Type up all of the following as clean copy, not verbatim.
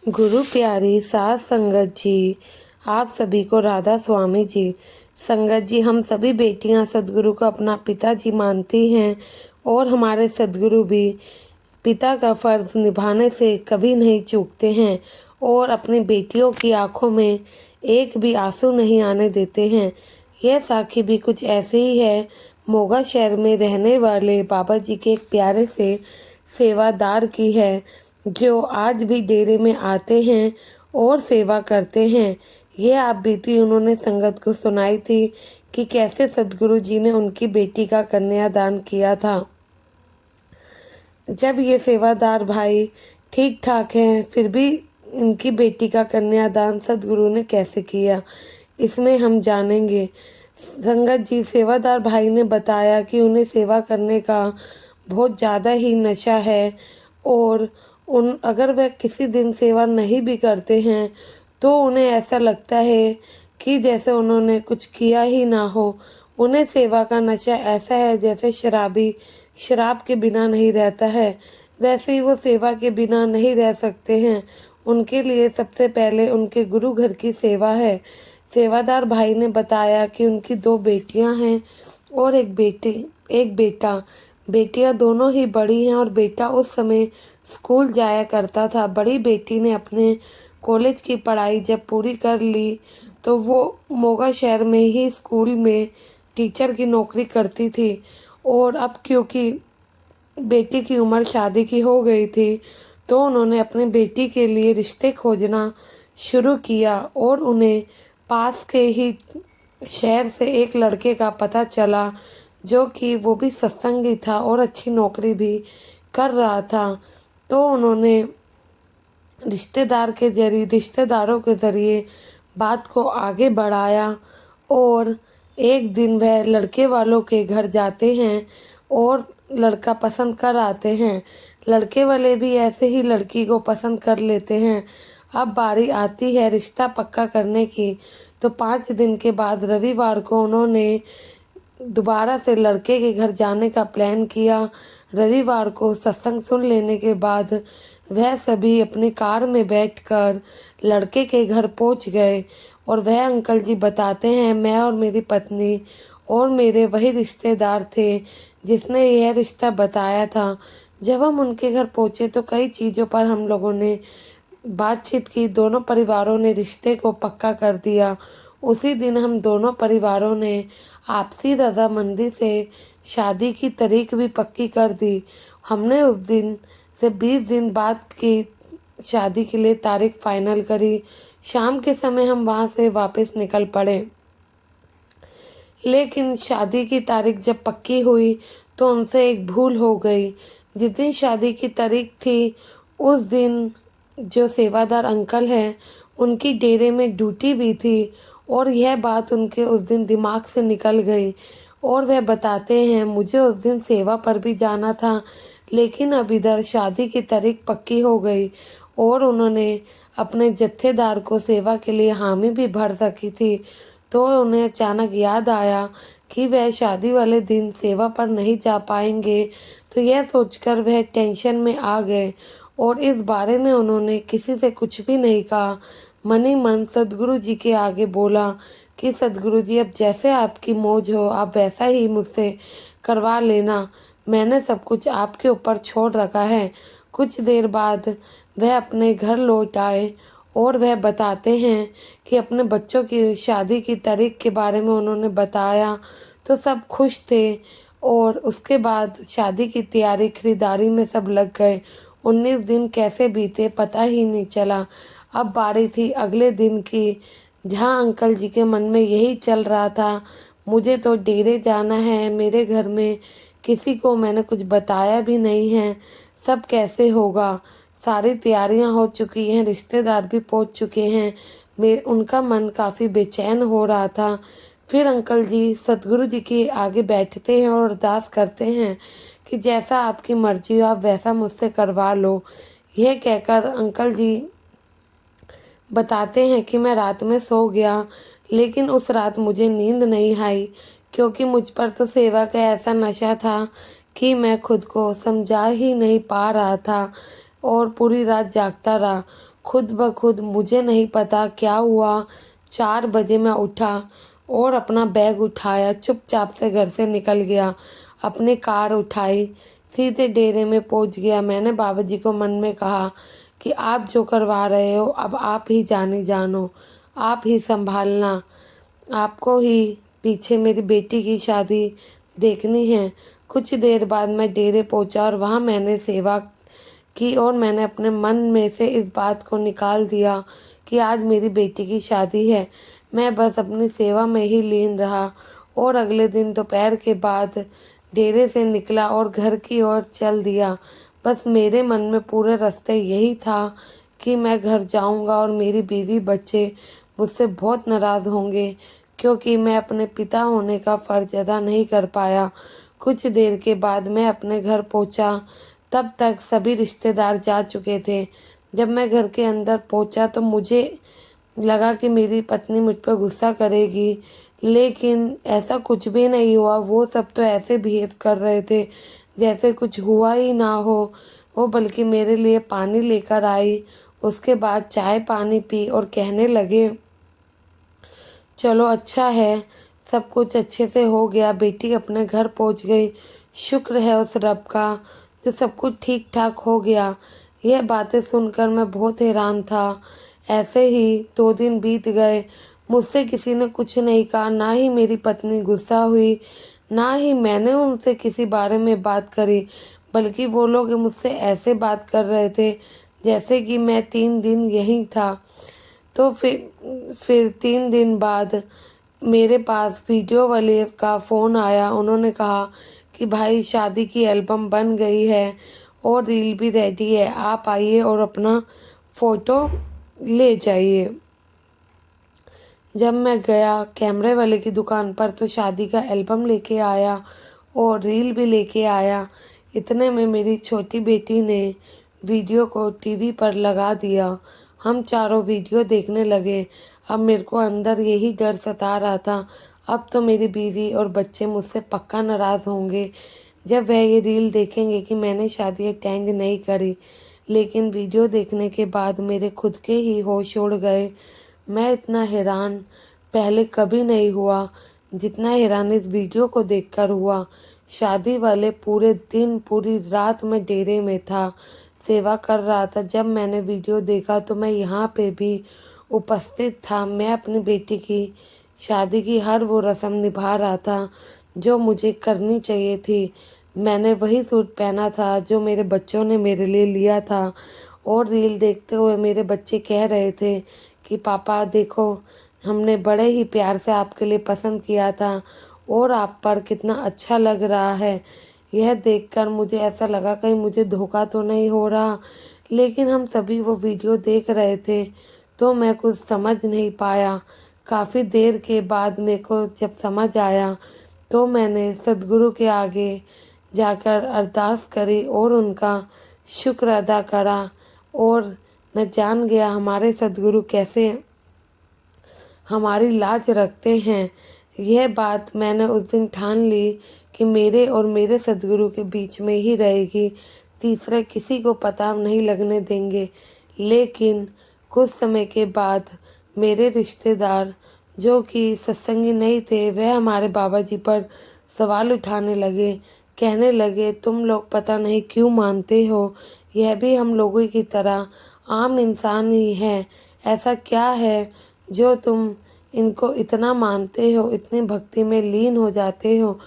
गुरु प्यारी साध संगत जी, आप सभी को राधा स्वामी जी। संगत जी, हम सभी बेटियां सदगुरु को अपना पिताजी मानती हैं और हमारे सदगुरु भी पिता का फर्ज निभाने से कभी नहीं चूकते हैं और अपनी बेटियों की आंखों में एक भी आंसू नहीं आने देते हैं। यह साखी भी कुछ ऐसे ही है। मोगा शहर में रहने वाले बाबा जी के एक प्यारे से सेवादार की है, जो आज भी डेरे में आते हैं और सेवा करते हैं। यह आप बीती उन्होंने संगत को सुनाई थी कि कैसे सदगुरु जी ने उनकी बेटी का कन्यादान किया था। जब ये सेवादार भाई ठीक ठाक हैं, फिर भी इनकी बेटी का कन्यादान सदगुरु ने कैसे किया, इसमें हम जानेंगे। संगत जी, सेवादार भाई ने बताया कि उन्हें सेवा करने का बहुत ज़्यादा ही नशा है और अगर वह किसी दिन सेवा नहीं भी करते हैं तो उन्हें ऐसा लगता है कि जैसे उन्होंने कुछ किया ही ना हो। उन्हें सेवा का नशा ऐसा है जैसे शराबी शराब के बिना नहीं रहता है, वैसे ही वो सेवा के बिना नहीं रह सकते हैं। उनके लिए सबसे पहले उनके गुरु घर की सेवा है। सेवादार भाई ने बताया कि उनकी 2 बेटियां हैं और एक बेटा। बेटियां दोनों ही बड़ी हैं और बेटा उस समय स्कूल जाया करता था। बड़ी बेटी ने अपने कॉलेज की पढ़ाई जब पूरी कर ली तो वो मोगा शहर में ही स्कूल में टीचर की नौकरी करती थी और अब क्योंकि बेटी की उम्र शादी की हो गई थी तो उन्होंने अपनी बेटी के लिए रिश्ते खोजना शुरू किया और उन्हें पास के ही शहर से एक लड़के का पता चला, जो कि वो भी सत्संगी था और अच्छी नौकरी भी कर रहा था। तो उन्होंने रिश्तेदारों के ज़रिए बात को आगे बढ़ाया और एक दिन वह लड़के वालों के घर जाते हैं और लड़का पसंद कर आते हैं। लड़के वाले भी ऐसे ही लड़की को पसंद कर लेते हैं। अब बारी आती है रिश्ता पक्का करने की। तो 5 दिन के बाद रविवार को उन्होंने दोबारा से लड़के के घर जाने का प्लान किया। रविवार को सत्संग सुन लेने के बाद वह सभी अपनी कार में बैठकर लड़के के घर पहुंच गए और वह अंकल जी बताते हैं, मैं और मेरी पत्नी और मेरे वही रिश्तेदार थे जिसने यह रिश्ता बताया था। जब हम उनके घर पहुंचे तो कई चीज़ों पर हम लोगों ने बातचीत की। दोनों परिवारों ने रिश्ते को पक्का कर दिया। उसी दिन हम दोनों परिवारों ने आपसी रजामंदी से शादी की तारीख भी पक्की कर दी। हमने उस दिन से 20 दिन बाद की शादी के लिए तारीख फाइनल करी। शाम के समय हम वहाँ से वापस निकल पड़े, लेकिन शादी की तारीख जब पक्की हुई तो उनसे एक भूल हो गई। जिस दिन शादी की तारीख थी उस दिन जो सेवादार अंकल हैं उनकी डेरे में ड्यूटी भी थी और यह बात उनके उस दिन दिमाग से निकल गई और वह बताते हैं, मुझे उस दिन सेवा पर भी जाना था लेकिन अब इधर शादी की तारीख पक्की हो गई और उन्होंने अपने जत्थेदार को सेवा के लिए हामी भी भर सकी थी। तो उन्हें अचानक याद आया कि वह शादी वाले दिन सेवा पर नहीं जा पाएंगे। तो यह सोचकर वह टेंशन में आ गए और इस बारे में उन्होंने किसी से कुछ भी नहीं कहा। मन ही मन सदगुरु जी के आगे बोला कि सदगुरु जी, अब जैसे आपकी मौज हो आप वैसा ही मुझसे करवा लेना, मैंने सब कुछ आपके ऊपर छोड़ रखा है। कुछ देर बाद वह अपने घर लौट आए और वह बताते हैं कि अपने बच्चों की शादी की तारीख के बारे में उन्होंने बताया तो सब खुश थे और उसके बाद शादी की तैयारी खरीदारी में सब लग गए। 19 दिन कैसे बीते पता ही नहीं चला। अब बारी थी अगले दिन की, जहाँ अंकल जी के मन में यही चल रहा था, मुझे तो डेरे जाना है, मेरे घर में किसी को मैंने कुछ बताया भी नहीं है, सब कैसे होगा। सारी तैयारियां हो चुकी हैं, रिश्तेदार भी पहुंच चुके हैं। उनका मन काफ़ी बेचैन हो रहा था। फिर अंकल जी सतगुरु जी के आगे बैठते हैं और अरदास करते हैं कि जैसा आपकी मर्जी हो आप वैसा मुझसे करवा लो। यह कहकर अंकल जी बताते हैं कि मैं रात में सो गया लेकिन उस रात मुझे नींद नहीं आई, क्योंकि मुझ पर तो सेवा का ऐसा नशा था कि मैं खुद को समझा ही नहीं पा रहा था और पूरी रात जागता रहा। खुद ब खुद मुझे नहीं पता क्या हुआ 4 बजे मैं उठा और अपना बैग उठाया, चुपचाप से घर से निकल गया। अपनी कार उठाई, सीधे डेरे में पहुंच गया। मैंने बाबा जी को मन में कहा कि आप जो करवा रहे हो अब आप ही जानी जानो, आप ही संभालना, आपको ही पीछे मेरी बेटी की शादी देखनी है। कुछ देर बाद मैं डेरे पहुंचा और वहाँ मैंने सेवा की और मैंने अपने मन में से इस बात को निकाल दिया कि आज मेरी बेटी की शादी है। मैं बस अपनी सेवा में ही लीन रहा और अगले दिन दोपहर के बाद डेरे से निकला और घर की ओर चल दिया। बस मेरे मन में पूरे रास्ते यही था कि मैं घर जाऊंगा और मेरी बीवी बच्चे मुझसे बहुत नाराज़ होंगे क्योंकि मैं अपने पिता होने का फ़र्ज़ अदा नहीं कर पाया। कुछ देर के बाद मैं अपने घर पहुंचा, तब तक सभी रिश्तेदार जा चुके थे। जब मैं घर के अंदर पहुंचा तो मुझे लगा कि मेरी पत्नी मुझ पर गुस्सा करेगी, लेकिन ऐसा कुछ भी नहीं हुआ। वो सब तो ऐसे बिहेव कर रहे थे जैसे कुछ हुआ ही ना हो। वो बल्कि मेरे लिए पानी लेकर आई, उसके बाद चाय पानी पी और कहने लगे, चलो अच्छा है, सब कुछ अच्छे से हो गया, बेटी अपने घर पहुंच गई, शुक्र है उस रब का जो सब कुछ ठीक ठाक हो गया। यह बातें सुनकर मैं बहुत हैरान था। ऐसे ही 2 दिन बीत गए, मुझसे किसी ने कुछ नहीं कहा, ना ही मेरी पत्नी गुस्सा हुई, ना ही मैंने उनसे किसी बारे में बात करी, बल्कि वो लोग मुझसे ऐसे बात कर रहे थे जैसे कि मैं 3 दिन यहीं था। तो फिर 3 दिन बाद मेरे पास वीडियो वाले का फ़ोन आया। उन्होंने कहा कि भाई शादी की एल्बम बन गई है और रील भी रेडी है, आप आइए और अपना फ़ोटो ले जाइए। जब मैं गया कैमरे वाले की दुकान पर तो शादी का एल्बम लेके आया और रील भी लेके आया। इतने में मेरी छोटी बेटी ने वीडियो को टीवी पर लगा दिया। हम चारों वीडियो देखने लगे। अब मेरे को अंदर यही डर सता रहा था, अब तो मेरी बीवी और बच्चे मुझसे पक्का नाराज़ होंगे जब वह ये रील देखेंगे कि मैंने शादी अटेंड नहीं करी। लेकिन वीडियो देखने के बाद मेरे खुद के ही होश उड़ गए। मैं इतना हैरान पहले कभी नहीं हुआ जितना हैरान इस वीडियो को देखकर हुआ। शादी वाले पूरे दिन पूरी रात मैं डेरे में था, सेवा कर रहा था। जब मैंने वीडियो देखा तो मैं यहाँ पे भी उपस्थित था। मैं अपनी बेटी की शादी की हर वो रस्म निभा रहा था जो मुझे करनी चाहिए थी। मैंने वही सूट पहना था जो मेरे बच्चों ने मेरे लिए लिया था और रील देखते हुए मेरे बच्चे कह रहे थे कि पापा देखो, हमने बड़े ही प्यार से आपके लिए पसंद किया था और आप पर कितना अच्छा लग रहा है। यह देखकर मुझे ऐसा लगा कहीं मुझे धोखा तो नहीं हो रहा, लेकिन हम सभी वो वीडियो देख रहे थे तो मैं कुछ समझ नहीं पाया। काफ़ी देर के बाद मेरे को जब समझ आया तो मैंने सद्गुरु के आगे जाकर अरदास करी और उनका शुक्र अदा करा और मैं जान गया हमारे सद्गुरु कैसे हमारी लाज रखते हैं। यह बात मैंने उस दिन ठान ली कि मेरे और मेरे सद्गुरु के बीच में ही रहेगी, तीसरे किसी को पता नहीं लगने देंगे। लेकिन कुछ समय के बाद मेरे रिश्तेदार जो कि सत्संगी नहीं थे वह हमारे बाबा जी पर सवाल उठाने लगे, कहने लगे तुम लोग पता नहीं क्यों मानते हो, यह भी हम लोगों की तरह आम इंसान ही है, ऐसा क्या है जो तुम इनको इतना मानते हो, इतनी भक्ति में लीन हो जाते हो।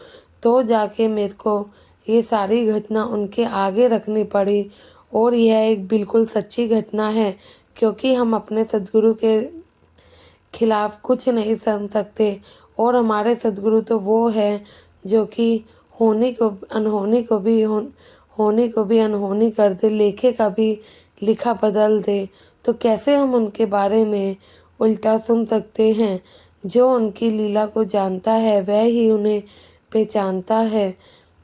तो जाके मेरे को ये सारी घटना उनके आगे रखनी पड़ी और यह एक बिल्कुल सच्ची घटना है क्योंकि हम अपने सद्गुरु के खिलाफ कुछ नहीं सुन सकते और हमारे सद्गुरु तो वो है जो कि होने को अनहोनी को भी होने को भी अनहोनी कर दे, लेखे का भी लिखा बदल दे। तो कैसे हम उनके बारे में उल्टा सुन सकते हैं। जो उनकी लीला को जानता है वह ही उन्हें पहचानता है।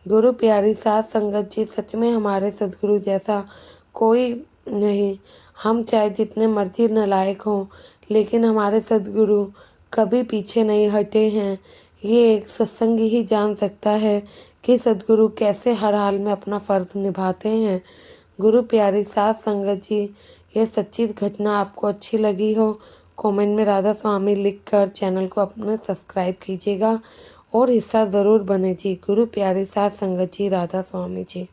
गुरु प्यारी साध संगत जी, सच में हमारे सद्गुरु जैसा कोई नहीं। हम चाहे जितने मर्जी नालायक हों, लेकिन हमारे सद्गुरु कभी पीछे नहीं हटे हैं। ये एक सत्संगी ही जान सकता है कि सद्गुरु कैसे हर हाल में अपना फ़र्ज निभाते हैं। गुरु प्यारी साध संगत जी, यह सच्ची घटना आपको अच्छी लगी हो, कमेंट में राधा स्वामी लिखकर चैनल को अपने सब्सक्राइब कीजिएगा और हिस्सा ज़रूर बने जी। गुरु प्यारे साथ संगत जी, राधा स्वामी जी।